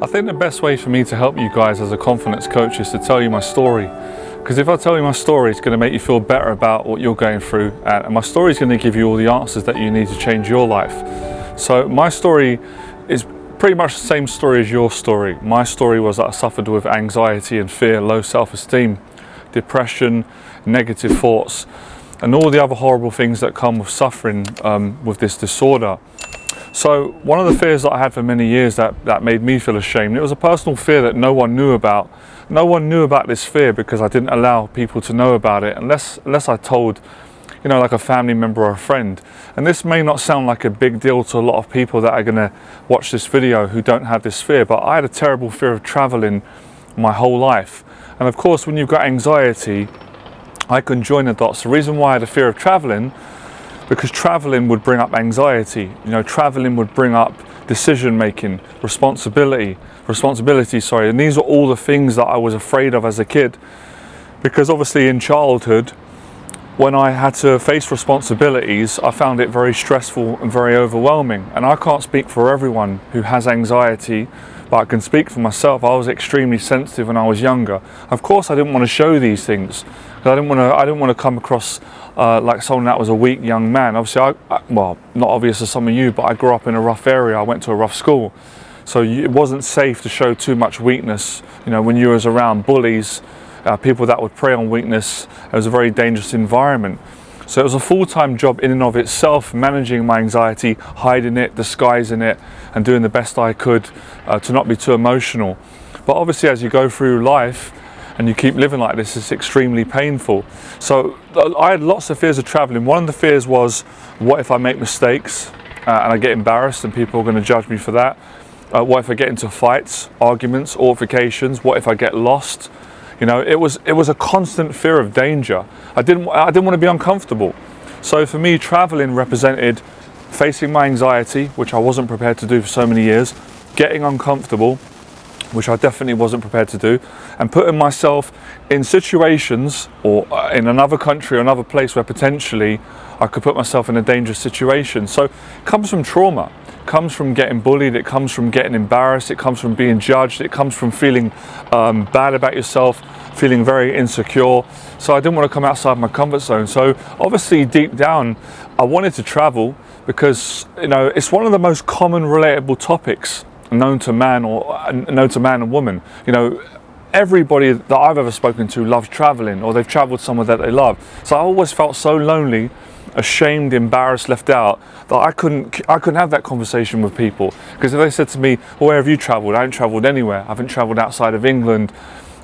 I think the best way for me to help you guys as a confidence coach is to tell you my story. Because if I tell you my story, it's going to make you feel better about what you're going through, and my story is going to give you all the answers that you need to change your life. So my story is pretty much the same story as your story. My story was that I suffered with anxiety and fear, low self-esteem, depression, negative thoughts, and all the other horrible things that come with suffering with this disorder. So one of the fears that I had for many years that made me feel ashamed, it was a personal fear that no one knew about. No one knew about this fear because I didn't allow people to know about it unless I told, like a family member or a friend. And this may not sound like a big deal to a lot of people that are going to watch this video who don't have this fear, but I had a terrible fear of traveling my whole life. And of course, when you've got anxiety, I can join the dots. The reason why I had a fear of traveling, because traveling would bring up anxiety. Traveling would bring up decision making, responsibility, and these are all the things that I was afraid of as a kid. Because obviously in childhood, when I had to face responsibilities, I found it very stressful and very overwhelming. And I can't speak for everyone who has anxiety, but I can speak for myself. I was extremely sensitive when I was younger. Of course, I didn't want to show these things, because I didn't want to come across like someone that was a weak young man. Obviously, well, not obvious to some of you, but I grew up in a rough area. I went to a rough school, so it wasn't safe to show too much weakness. When you was around bullies, people that would prey on weakness, it was a very dangerous environment. So it was a full-time job in and of itself, managing my anxiety, hiding it, disguising it, and doing the best I could to not be too emotional. But obviously, as you go through life and you keep living like this, it's extremely painful. So I had lots of fears of traveling. One of the fears was, what if I make mistakes and I get embarrassed and people are going to judge me for that? What if I get into fights, arguments, altercations? What if I get lost? It was a constant fear of danger. I didn't want to be uncomfortable. So for me, traveling represented facing my anxiety, which I wasn't prepared to do for so many years, getting uncomfortable, which I definitely wasn't prepared to do, and putting myself in situations or in another country or another place where potentially I could put myself in a dangerous situation. So it comes from trauma. It comes from getting bullied, it comes from getting embarrassed, it comes from being judged, it comes from feeling bad about yourself, feeling very insecure. So I didn't want to come outside my comfort zone. So obviously deep down, I wanted to travel because it's one of the most common relatable topics known to man and woman. Everybody that I've ever spoken to loves traveling, or they've traveled somewhere that they love. So I always felt so lonely, ashamed, embarrassed, left out, that I couldn't have that conversation with people. Because if they said to me, well, where have you traveled? I haven't traveled anywhere. I haven't traveled outside of England.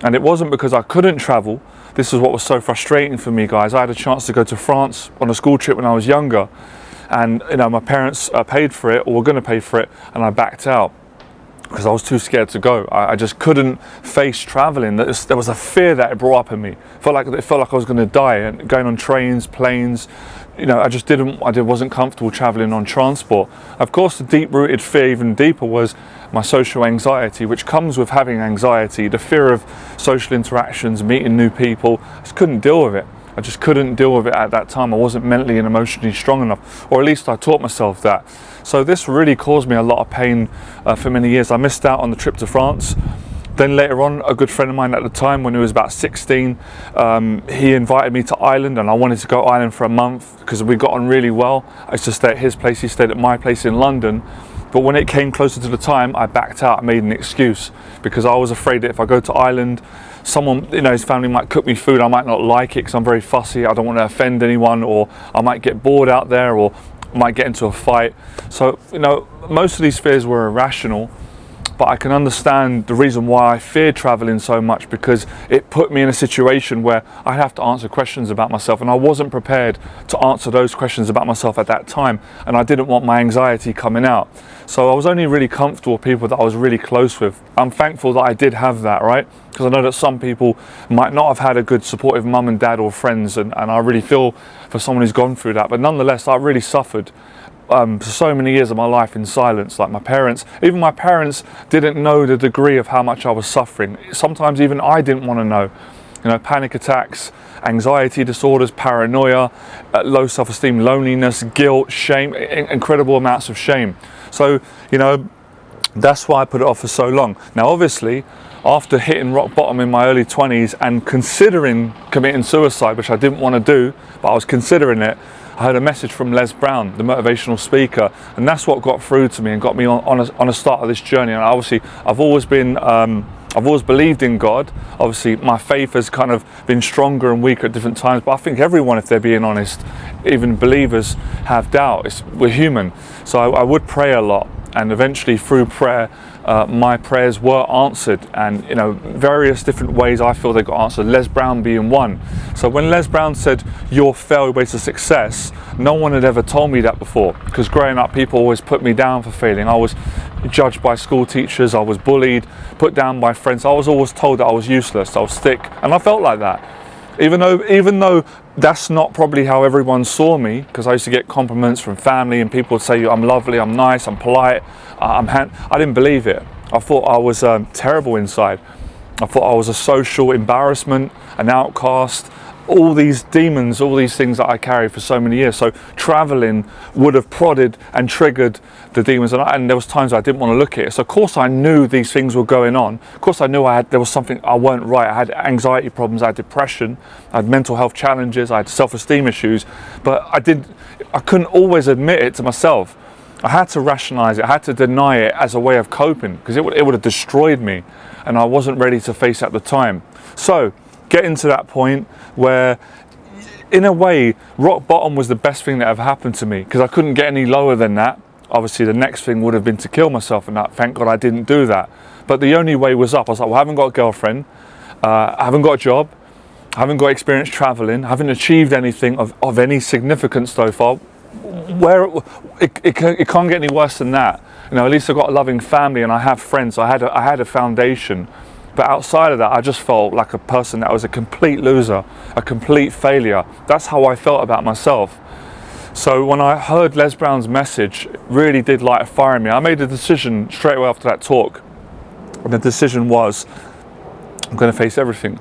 And it wasn't because I couldn't travel. This is what was so frustrating for me, guys. I had a chance to go to France on a school trip when I was younger, and my parents paid for it, or were going to pay for it, and I backed out because I was too scared to go. I just couldn't face traveling. There was a fear that it brought up in me. It felt like I was going to die. And going on trains, planes, I wasn't comfortable traveling on transport. Of course, the deep-rooted fear, even deeper, was my social anxiety, which comes with having anxiety, the fear of social interactions, meeting new people. I just couldn't deal with it. I just couldn't deal with it at that time. I wasn't mentally and emotionally strong enough, or at least I taught myself that. So this really caused me a lot of pain for many years. I missed out on the trip to France. Then later on, a good friend of mine at the time, when he was about 16, he invited me to Ireland, and I wanted to go to Ireland for a month because we got on really well. I used to stay at his place, he stayed at my place in London. But when it came closer to the time, I backed out. I made an excuse because I was afraid that if I go to Ireland, someone, his family might cook me food. I might not like it because I'm very fussy. I don't want to offend anyone, or I might get bored out there, or I might get into a fight. So, most of these fears were irrational. But I can understand the reason why I feared traveling so much, because it put me in a situation where I have to answer questions about myself, and I wasn't prepared to answer those questions about myself at that time, and I didn't want my anxiety coming out. So I was only really comfortable with people that I was really close with. I'm thankful that I did have that, right? Because I know that some people might not have had a good supportive mum and dad or friends, and I really feel for someone who's gone through that. But nonetheless, I really suffered for so many years of my life in silence. Like even my parents didn't know the degree of how much I was suffering. Sometimes even I didn't want to know. Panic attacks, anxiety disorders, paranoia, low self-esteem, loneliness, guilt, shame, incredible amounts of shame. So, That's why I put it off for so long. Now, obviously, after hitting rock bottom in my early 20s and considering committing suicide, which I didn't want to do, but I was considering it, I heard a message from Les Brown, the motivational speaker, and that's what got through to me and got me on a start of this journey. And obviously, I've always believed in God. Obviously, my faith has kind of been stronger and weaker at different times, but I think everyone, if they're being honest, even believers, have doubt. We're human. So I would pray a lot, and eventually through prayer, my prayers were answered, and various different ways I feel they got answered, Les Brown being one. So when Les Brown said your failure to success, no one had ever told me that before, because growing up people always put me down for failing. I was judged by school teachers, I was bullied, put down by friends. I was always told that I was useless, I was thick, and I felt like that. Even though that's not probably how everyone saw me, because I used to get compliments from family and people would say I'm lovely, I'm nice, I'm polite, I didn't believe it. I thought I was terrible inside. I thought I was a social embarrassment, an outcast, all these demons, all these things that I carried for so many years. So traveling would have prodded and triggered the demons, and there was times I didn't want to look at it. So of course I knew these things were going on. Of course I knew there was something I weren't right. I had anxiety problems, I had depression, I had mental health challenges, I had self-esteem issues, but I couldn't always admit it to myself. I had to rationalize it, I had to deny it as a way of coping, because it would have destroyed me, and I wasn't ready to face it at the time. So getting to that point where, in a way, rock bottom was the best thing that ever happened to me, because I couldn't get any lower than that. Obviously the next thing would have been to kill myself, and thank God I didn't do that. But the only way was up. I was like, well, I haven't got a girlfriend, I haven't got a job, I haven't got experience traveling, I haven't achieved anything of any significance so far. It can't get any worse than that. At least I've got a loving family and I have friends. I had a foundation. But outside of that, I just felt like a person that was a complete loser, a complete failure. That's how I felt about myself. So when I heard Les Brown's message, it really did light a fire in me. I made a decision straight away after that talk. And the decision was, I'm going to face everything.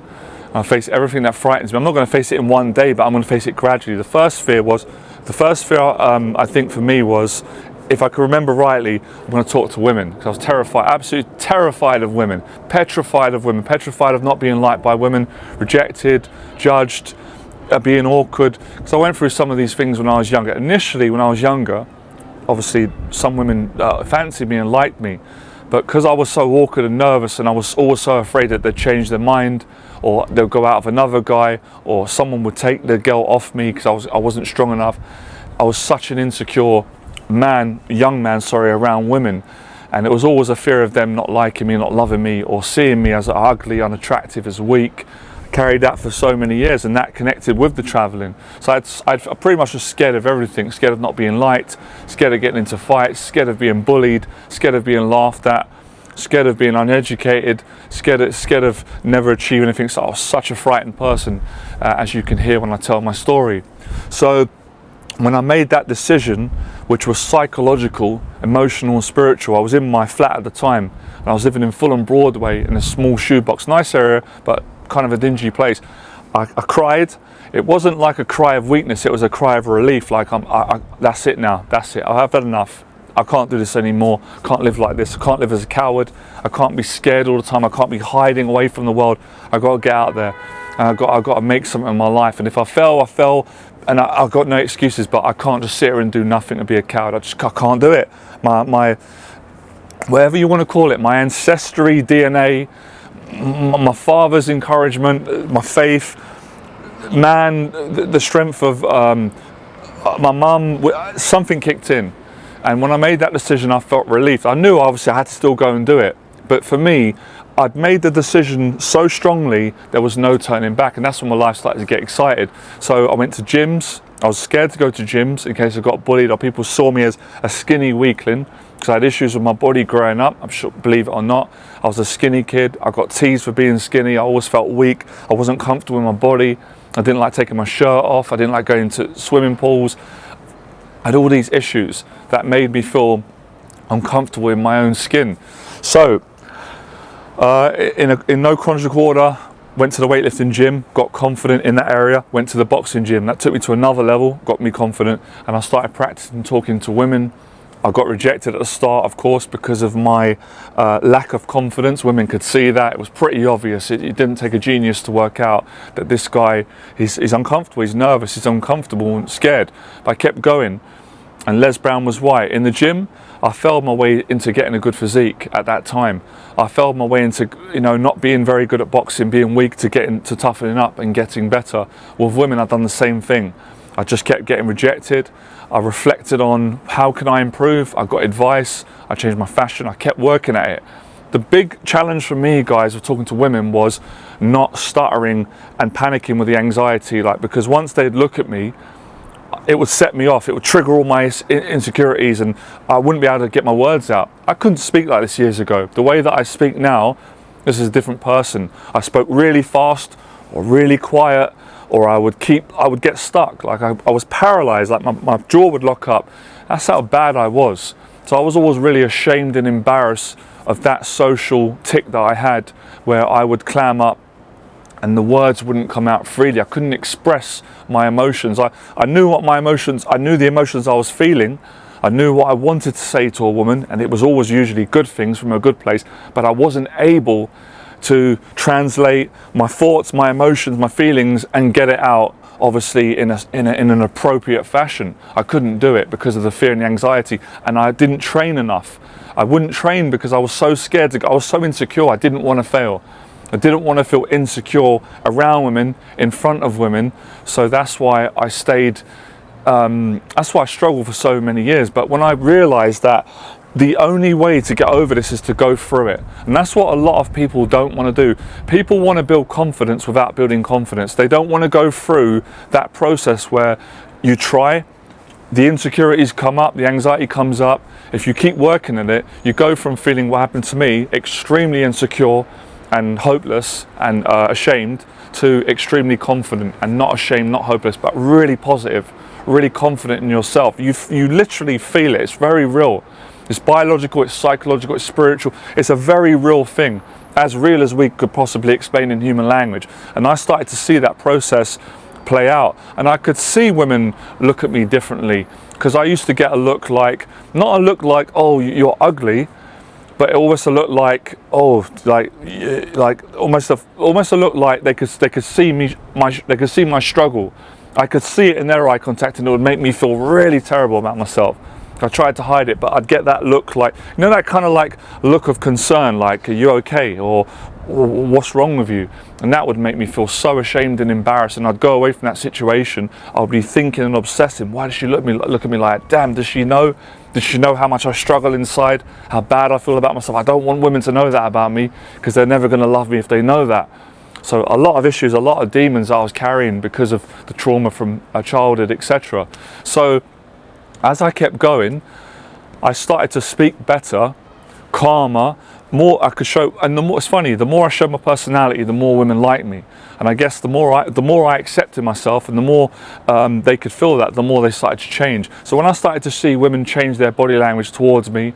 I'll face everything that frightens me. I'm not going to face it in one day, but I'm going to face it gradually. The first fear I think for me was, if I can remember rightly, I'm going to talk to women, because I was terrified, absolutely terrified of women, petrified of not being liked by women, rejected, judged, being awkward. Because I went through some of these things when I was younger. Initially, when I was younger, obviously some women fancied me and liked me, but because I was so awkward and nervous, and I was always so afraid that they'd change their mind, or they'll go out with another guy, or someone would take the girl off me because I wasn't strong enough. I was such an insecure young man, around women, and it was always a fear of them not liking me, not loving me, or seeing me as ugly, unattractive, as weak. I carried that for so many years, and that connected with the traveling. So I pretty much was scared of everything, scared of not being liked, scared of getting into fights, scared of being bullied, scared of being laughed at, scared of being uneducated, scared of never achieving anything. So I was such a frightened person, as you can hear when I tell my story. So when I made that decision, which was psychological, emotional and spiritual, I was in my flat at the time, and I was living in Fulham Broadway in a small shoebox, nice area, but kind of a dingy place. I cried. It wasn't like a cry of weakness, it was a cry of relief, like that's it now, that's it, I've had enough. I can't do this anymore, I can't live like this, I can't live as a coward, I can't be scared all the time, I can't be hiding away from the world. I've got to get out there, and I've got to make something in my life, and if I fell, I fell, and I've got no excuses, but I can't just sit here and do nothing and be a coward. I can't do it. My whatever you want to call it, my ancestry DNA, my father's encouragement, my faith, the strength of my mum, something kicked in. And when I made that decision, I felt relief. I knew obviously I had to still go and do it. But for me, I'd made the decision so strongly, there was no turning back. And that's when my life started to get excited. So I went to gyms. I was scared to go to gyms in case I got bullied or people saw me as a skinny weakling, because I had issues with my body growing up. I'm sure, believe it or not, I was a skinny kid. I got teased for being skinny. I always felt weak. I wasn't comfortable in my body. I didn't like taking my shirt off. I didn't like going to swimming pools. I had all these issues that made me feel uncomfortable in my own skin. So, in no chronological order, went to the weightlifting gym, got confident in that area, went to the boxing gym. That took me to another level, got me confident, and I started practicing talking to women, I got rejected at the start, of course, because of my lack of confidence. Women could see that. It was pretty obvious. It didn't take a genius to work out that this guy, he's uncomfortable, he's nervous, he's uncomfortable and scared. But I kept going, and Les Brown was right. In the gym, I fell my way into getting a good physique at that time. I fell my way into, not being very good at boxing, being weak, to getting to toughening up and getting better. With women, I've done the same thing. I just kept getting rejected. I reflected on how can I improve. I got advice. I changed my fashion. I kept working at it. The big challenge for me, guys, of talking to women was not stuttering and panicking with the anxiety, because once they'd look at me, it would set me off. It would trigger all my insecurities, and I wouldn't be able to get my words out. I couldn't speak like this years ago. The way that I speak now, this is a different person. I spoke really fast or really quiet, or I would get stuck. I was paralyzed, my jaw would lock up. That's how bad I was. So I was always really ashamed and embarrassed of that social tic that I had, where I would clam up and the words wouldn't come out freely. I couldn't express my emotions. I knew the emotions I was feeling. I knew what I wanted to say to a woman, and it was always usually good things from a good place, but I wasn't able to translate my thoughts, my emotions, my feelings, and get it out, obviously, in an appropriate fashion. I couldn't do it because of the fear and the anxiety, and I didn't train enough. I wouldn't train because I was so scared I was so insecure. I didn't want to fail. I didn't want to feel insecure around women, in front of women, so that's why I stayed, that's why I struggled for so many years. But when I realised that the only way to get over this is to go through it, and that's what a lot of people don't want to do. People want to build confidence without building confidence. They don't want to go through that process where you try, the insecurities come up, the anxiety comes up. If you keep working at it, you go from feeling, what happened to me, extremely insecure and hopeless and ashamed, to extremely confident and not ashamed, not hopeless, but really positive, really confident in yourself. You literally feel it. It's very real. It's biological, it's psychological, it's spiritual. It's a very real thing, as real as we could possibly explain in human language. And I started to see that process play out, and I could see women look at me differently, because I used to get a look like, not a look like, oh, you're ugly, but it almost looked like, oh, like almost a look like they could see me, they could see my struggle. I could see it in their eye contact, and it would make me feel really terrible about myself. I tried to hide it, but I'd get that look, like, that kind of like look of concern, like, are you okay, or what's wrong with you? And that would make me feel so ashamed and embarrassed, and I'd go away from that situation. I'd be thinking and obsessing, why does she look at me like, damn, does she know how much I struggle inside, how bad I feel about myself? I don't want women to know that about me, because they're never going to love me if they know that. So a lot of issues, a lot of demons I was carrying because of the trauma from a childhood, etc. So as I kept going, I started to speak better, calmer, more I could show, and it's funny, the more I showed my personality, the more women liked me. And I guess the more I accepted myself, and the more they could feel that, the more they started to change. So when I started to see women change their body language towards me,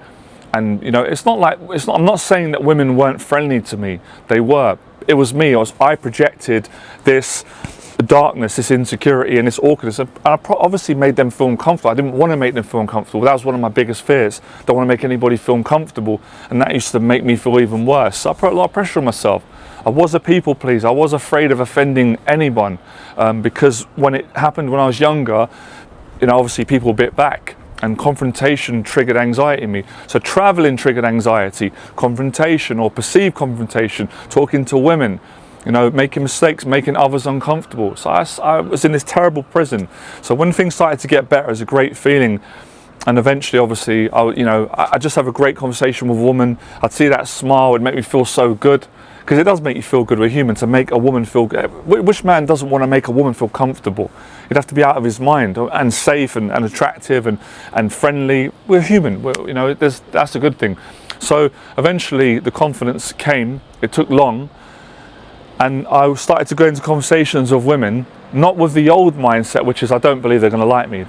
and I'm not saying that women weren't friendly to me, they were. It was me, I projected this darkness, this insecurity and this awkwardness, and I obviously made them feel uncomfortable. I didn't want to make them feel uncomfortable. That was one of my biggest fears. Don't want to make anybody feel uncomfortable, and that used to make me feel even worse. So I put a lot of pressure on myself. I was a people pleaser. I was afraid of offending anyone, because when it happened when I was younger, obviously people bit back, and confrontation triggered anxiety in me. So traveling triggered anxiety, confrontation or perceived confrontation, talking to women, making mistakes, making others uncomfortable. So I was in this terrible prison. So when things started to get better, it was a great feeling. And eventually, obviously, I just have a great conversation with a woman. I'd see that smile, it'd make me feel so good. Because it does make you feel good, we're human, to make a woman feel good. Which man doesn't want to make a woman feel comfortable? He'd have to be out of his mind, and safe and attractive and friendly. We're human, that's a good thing. So eventually the confidence came, it took long, and I started to go into conversations with women, not with the old mindset, which is I don't believe they're going to like me.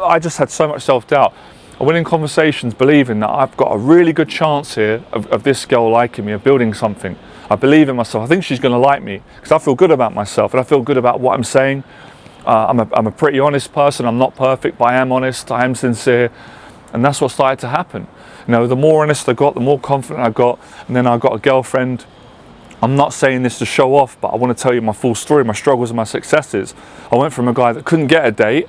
I just had so much self-doubt. I went in conversations believing that I've got a really good chance here of this girl liking me, of building something. I believe in myself. I think she's going to like me because I feel good about myself and I feel good about what I'm saying. I'm a pretty honest person. I'm not perfect, but I am honest. I am sincere. And that's what started to happen. You know, the more honest I got, the more confident I got, and then I got a girlfriend. I'm not saying this to show off, but I want to tell you my full story, my struggles and my successes. I went from a guy that couldn't get a date,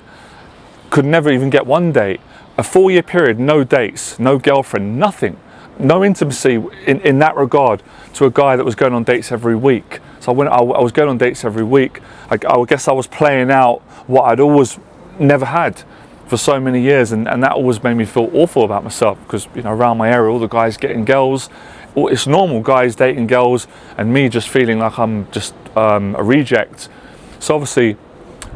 could never even get one date, a 4-year period, no dates, no girlfriend, nothing, no intimacy in that regard, to a guy that was going on dates every week. So I was going on dates every week. I guess I was playing out what I'd always never had for so many years, and that always made me feel awful about myself, because, you know, around my area all the guys getting girls, it's normal, guys dating girls, and me just feeling like I'm just a reject. So obviously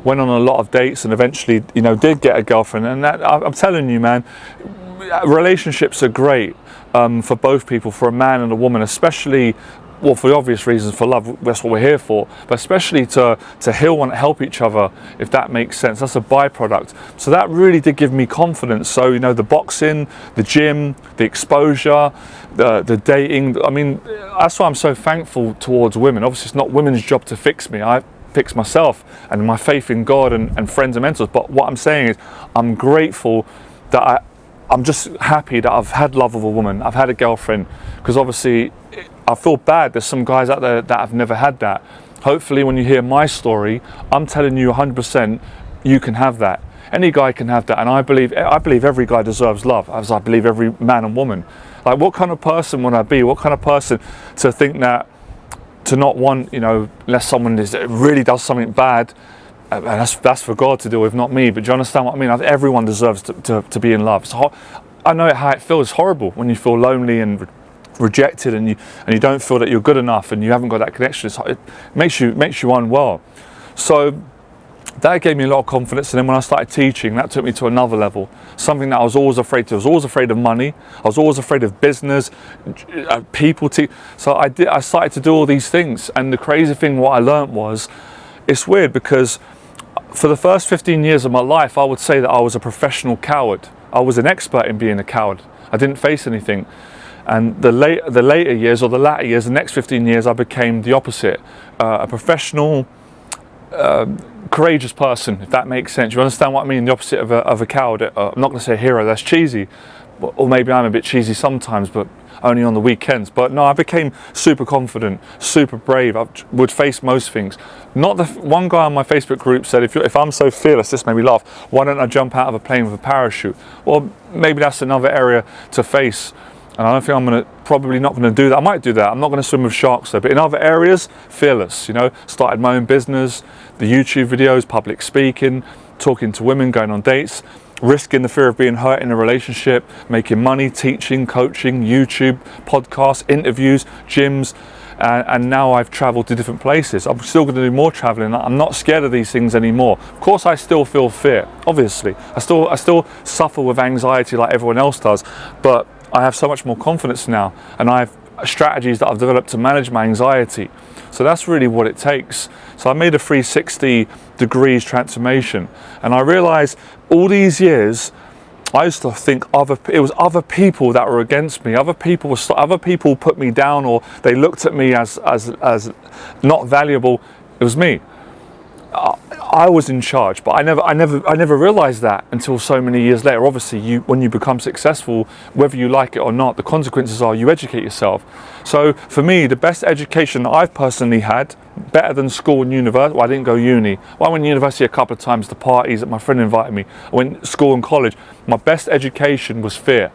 went on a lot of dates, and eventually, you know, did get a girlfriend. And that, I'm telling you, man, relationships are great for both people, for a man and a woman, especially, well, for the obvious reasons, for love, that's what we're here for, but especially to heal and help each other, if that makes sense. That's a byproduct. So that really did give me confidence. So, you know, the boxing, the gym, the exposure, the dating, I mean, that's why I'm so thankful towards women. Obviously, it's not women's job to fix me. I fix myself and my faith in God and friends and mentors. But what I'm saying is, I'm grateful that I'm just happy that I've had love of a woman, I've had a girlfriend, because obviously I feel bad. There's some guys out there that have never had that. Hopefully when you hear my story, I'm telling you 100% you can have that. Any guy can have that, and I believe every guy deserves love, as I believe every man and woman. Like, what kind of person would I be? What kind of person to think that, to not want, you know, unless someone really does something bad, and that's for God to deal with, not me. But do you understand what I mean? Everyone deserves to be in love. So I know how it feels. It's horrible when you feel lonely and rejected, and you don't feel that you're good enough, and you haven't got that connection. It makes you unwell. So that gave me a lot of confidence. And then when I started teaching, that took me to another level. Something that I was always afraid to. I was always afraid of money. I was always afraid of business, people. So I started to do all these things. And the crazy thing, what I learned was, it's weird, because for the first 15 years of my life, I would say that I was a professional coward. I was an expert in being a coward. I didn't face anything. And the later years, or the latter years, the next 15 years, I became the opposite. A professional, courageous person, if that makes sense. You understand what I mean? The opposite of a coward. I'm not going to say a hero, that's cheesy. Or maybe I'm a bit cheesy sometimes, but only on the weekends. But no, I became super confident, super brave. I would face most things. One guy on my Facebook group said, if I'm so fearless, this made me laugh, why don't I jump out of a plane with a parachute? Well, maybe that's another area to face. And I don't think I'm probably not going to do that. I might do that. I'm not going to swim with sharks though. But in other areas, fearless, you know, started my own business, the YouTube videos, public speaking, talking to women, going on dates, risking the fear of being hurt in a relationship, making money, teaching, coaching, YouTube, podcasts, interviews, gyms. And now I've traveled to different places. I'm still going to do more traveling. I'm not scared of these things anymore. Of course, I still feel fear, obviously. I still suffer with anxiety like everyone else does, but I have so much more confidence now, and I have strategies that I've developed to manage my anxiety. So that's really what it takes. So I made a 360 degrees transformation, and I realized all these years I used to think it was other people that were against me. Other people put me down, or they looked at me as not valuable. It was me. I was in charge, but I never realized that until so many years later. Obviously, when you become successful, whether you like it or not, the consequences are you educate yourself. So for me, the best education that I've personally had, better than school and university. Well, I didn't go uni. Well, I went to university a couple of times, to parties that my friend invited me. I went to school and college. My best education was fear.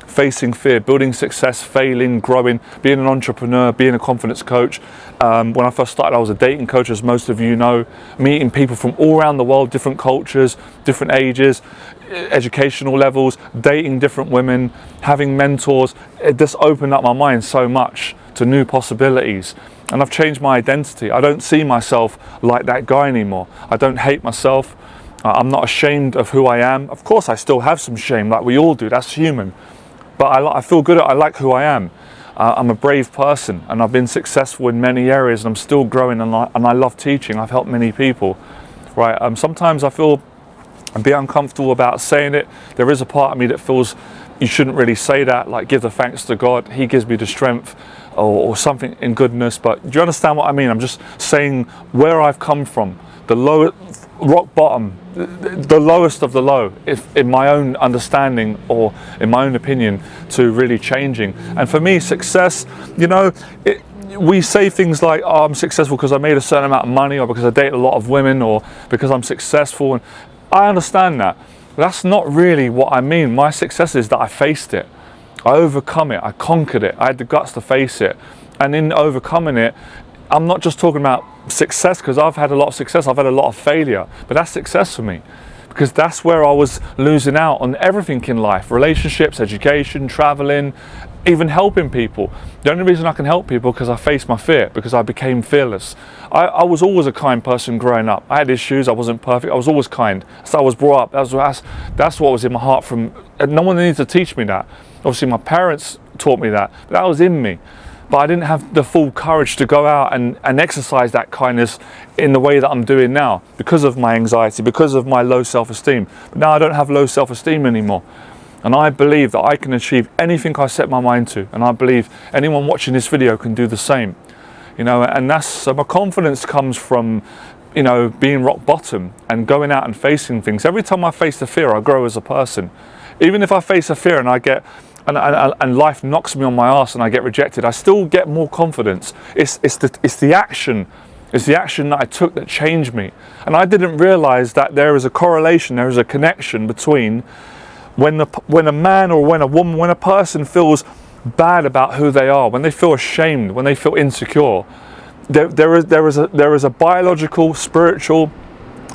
Facing fear, building success, failing, growing, being an entrepreneur, being a confidence coach. When I first started, I was a dating coach, as most of you know, meeting people from all around the world, different cultures, different ages, educational levels, dating different women, having mentors. It just opened up my mind so much to new possibilities. And I've changed my identity. I don't see myself like that guy anymore. I don't hate myself. I'm not ashamed of who I am. Of course, I still have some shame, like we all do. That's human. But I feel good. I like who I am. I'm a brave person, and I've been successful in many areas, and I'm still growing, and I love teaching. I've helped many people. Right? Sometimes I feel a bit uncomfortable about saying it. There is a part of me that feels you shouldn't really say that, like give the thanks to God. He gives me the strength, or something in goodness. But do you understand what I mean? I'm just saying where I've come from. The rock bottom, the lowest of the low, if in my own understanding or in my own opinion, to really changing. And for me, success, you know, we say things like, oh, I'm successful because I made a certain amount of money, or because I date a lot of women, or because I'm successful. And I understand that. But that's not really what I mean. My success is that I faced it. I overcome it. I conquered it. I had the guts to face it. And in overcoming it, I'm not just talking about success, because I've had a lot of success. I've had a lot of failure. But that's success for me, because that's where I was losing out on everything in life: relationships, education, traveling, even helping people. The only reason I can help people because I faced my fear, because I became fearless. I was always a kind person growing up. I had issues. I wasn't perfect. I was always kind. So I was brought up. That's what was in my heart from, and no one needed to teach me that. Obviously my parents taught me that, but that was in me. But I didn't have the full courage to go out and exercise that kindness in the way that I'm doing now, because of my anxiety, because of my low self-esteem. But now I don't have low self-esteem anymore. And I believe that I can achieve anything I set my mind to. And I believe anyone watching this video can do the same. You know, and so my confidence comes from, you know, being rock bottom and going out and facing things. Every time I face the fear, I grow as a person. Even if I face a fear and I get, and life knocks me on my ass and I get rejected, I still get more confidence. It's the action. It's the action that I took that changed me. And I didn't realize that there is a correlation, there is a connection between when a man or when a woman, when a person feels bad about who they are, when they feel ashamed, when they feel insecure, there is a biological, spiritual,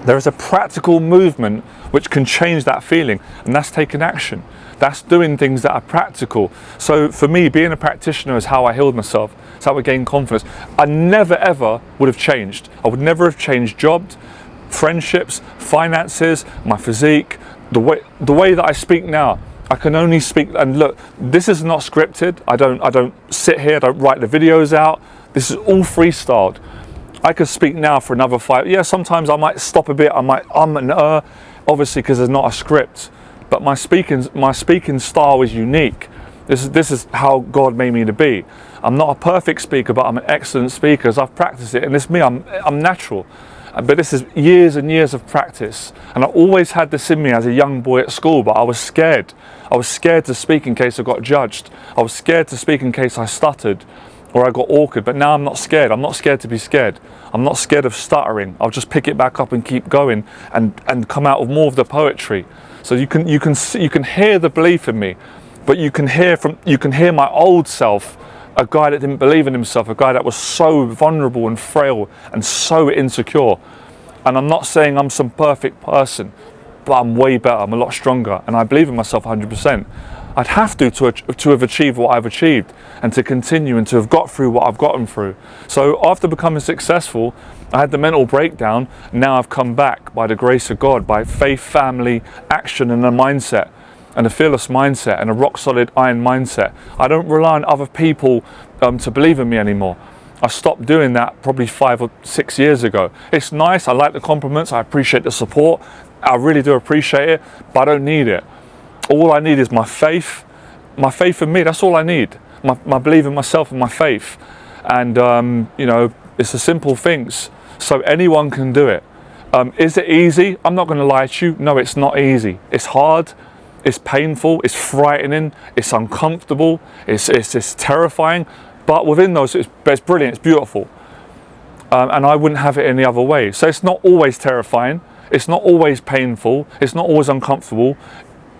there is a practical movement which can change that feeling, and that's taking action. That's doing things that are practical. So for me, being a practitioner is how I healed myself. It's how I gained confidence. I never ever would have changed. I would never have changed jobs, friendships, finances, my physique, the way that I speak now. I can only speak, and look, this is not scripted. I don't sit here, I don't write the videos out. This is all freestyled. I could speak now for another 5. Yeah, sometimes I might stop a bit. I might obviously, because there's not a script. But my speaking style is unique. This is how God made me to be. I'm not a perfect speaker, but I'm an excellent speaker, as I've practiced it, and it's me. I'm natural. But this is years and years of practice. And I always had this in me as a young boy at school, but I was scared. I was scared to speak in case I got judged. I was scared to speak in case I stuttered or I got awkward. But now I'm not scared. I'm not scared to be scared. I'm not scared of stuttering. I'll just pick it back up and keep going and come out with more of the poetry. So you can hear the belief in me, but you can hear my old self, a guy that didn't believe in himself, a guy that was so vulnerable and frail and so insecure. And I'm not saying I'm some perfect person, but I'm way better. I'm a lot stronger, and I believe in myself 100%. I'd have to have achieved what I've achieved, and to continue and to have got through what I've gotten through. So after becoming successful, I had the mental breakdown. Now I've come back by the grace of God, by faith, family, action, and a mindset, and a fearless mindset, and a rock solid iron mindset. I don't rely on other people to believe in me anymore. I stopped doing that probably 5 or 6 years ago. It's nice. I like the compliments. I appreciate the support. I really do appreciate it, but I don't need it. All I need is my faith in me. That's all I need. My belief in myself and my faith. And, you know, it's the simple things. So anyone can do it. Is it easy? I'm not going to lie to you. No, it's not easy. It's hard. It's painful. It's frightening. It's uncomfortable. It's terrifying. But within those, it's brilliant. It's beautiful. And I wouldn't have it any other way. So it's not always terrifying. It's not always painful. It's not always uncomfortable.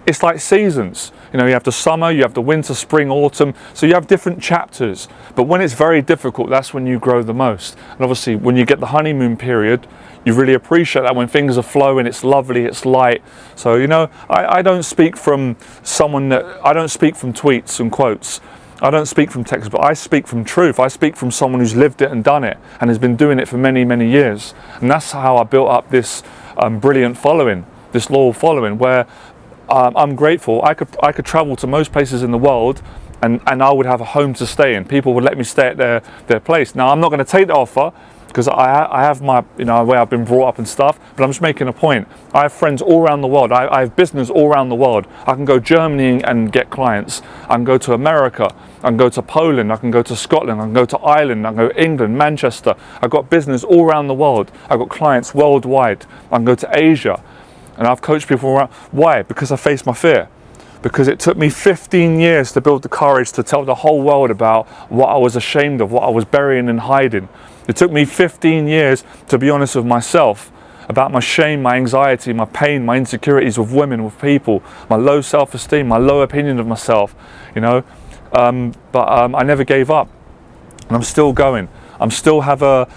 It's like seasons. You know, you have the summer, you have the winter, spring, autumn. So you have different chapters. But when it's very difficult, that's when you grow the most. And obviously, when you get the honeymoon period, you really appreciate that when things are flowing, it's lovely, it's light. So, you know, I don't speak from I don't speak from tweets and quotes. I don't speak from text, but I speak from truth. I speak from someone who's lived it and done it and has been doing it for many, many years. And that's how I built up this brilliant following, this loyal following, where I'm grateful. I could travel to most places in the world and I would have a home to stay in. People would let me stay at their place. Now, I'm not going to take the offer. because I have my, way I've been brought up and stuff, but I'm just making a point. I have friends all around the world. I have business all around the world. I can go Germany and get clients. I can go to America. I can go to Poland. I can go to Scotland. I can go to Ireland. I can go to England, Manchester. I've got business all around the world. I've got clients worldwide. I can go to Asia. And I've coached people around. Why? Because I faced my fear. Because it took me 15 years to build the courage to tell the whole world about what I was ashamed of, what I was burying and hiding. It took me 15 years to be honest with myself about my shame, my anxiety, my pain, my insecurities with women, with people, my low self-esteem, my low opinion of myself, But I never gave up, and I'm still going. I'm still have a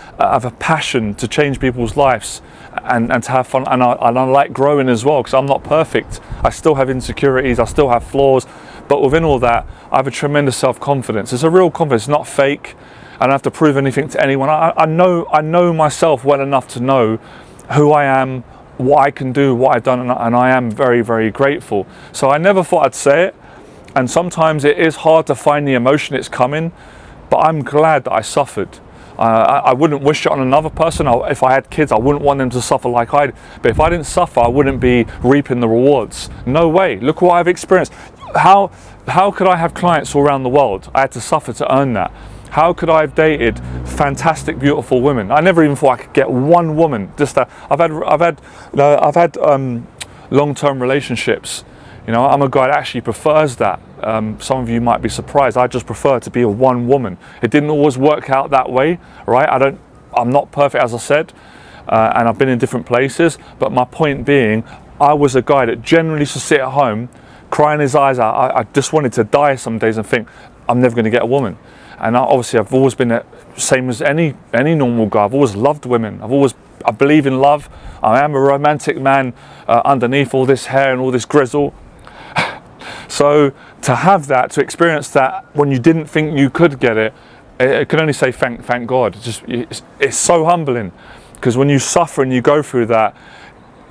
passion to change people's lives and to have fun, and I like growing as well, because I'm not perfect. I still have insecurities, I still have flaws, but within all that, I have a tremendous self-confidence. It's a real confidence, not fake. I don't have to prove anything to anyone. I know myself well enough to know who I am, what I can do, what I've done, and I am very, very grateful. So I never thought I'd say it, and sometimes it is hard to find the emotion it's coming, but I'm glad that I suffered. I wouldn't wish it on another person. If I had kids, I wouldn't want them to suffer like I did. But if I didn't suffer, I wouldn't be reaping the rewards. No way. Look what I've experienced. How could I have clients all around the world? I had to suffer to earn that. How could I have dated fantastic, beautiful women? I never even thought I could get one woman. I've had long-term relationships. I'm a guy that actually prefers that. Some of you might be surprised. I just prefer to be a one woman. It didn't always work out that way, right? I'm not perfect, as I said, and I've been in different places. But my point being, I was a guy that generally used to sit at home, crying his eyes out. I just wanted to die some days and think, I'm never going to get a woman. And obviously, I've always been the same as any normal guy. I've always loved women. I believe in love. I am a romantic man underneath all this hair and all this grizzle. So to have that, to experience that when you didn't think you could get it, I can only say thank God. It's so humbling, because when you suffer and you go through that,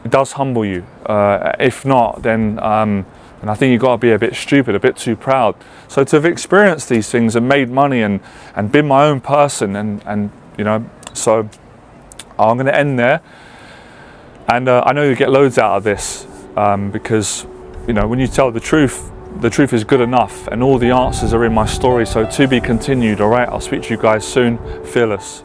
it does humble you. If not, then I think you've got to be a bit stupid, a bit too proud. So to have experienced these things and made money and been my own person, and so I'm going to end there. And I know you get loads out of this, because when you tell the truth is good enough, and all the answers are in my story. So to be continued. All right, I'll speak to you guys soon. Fearless.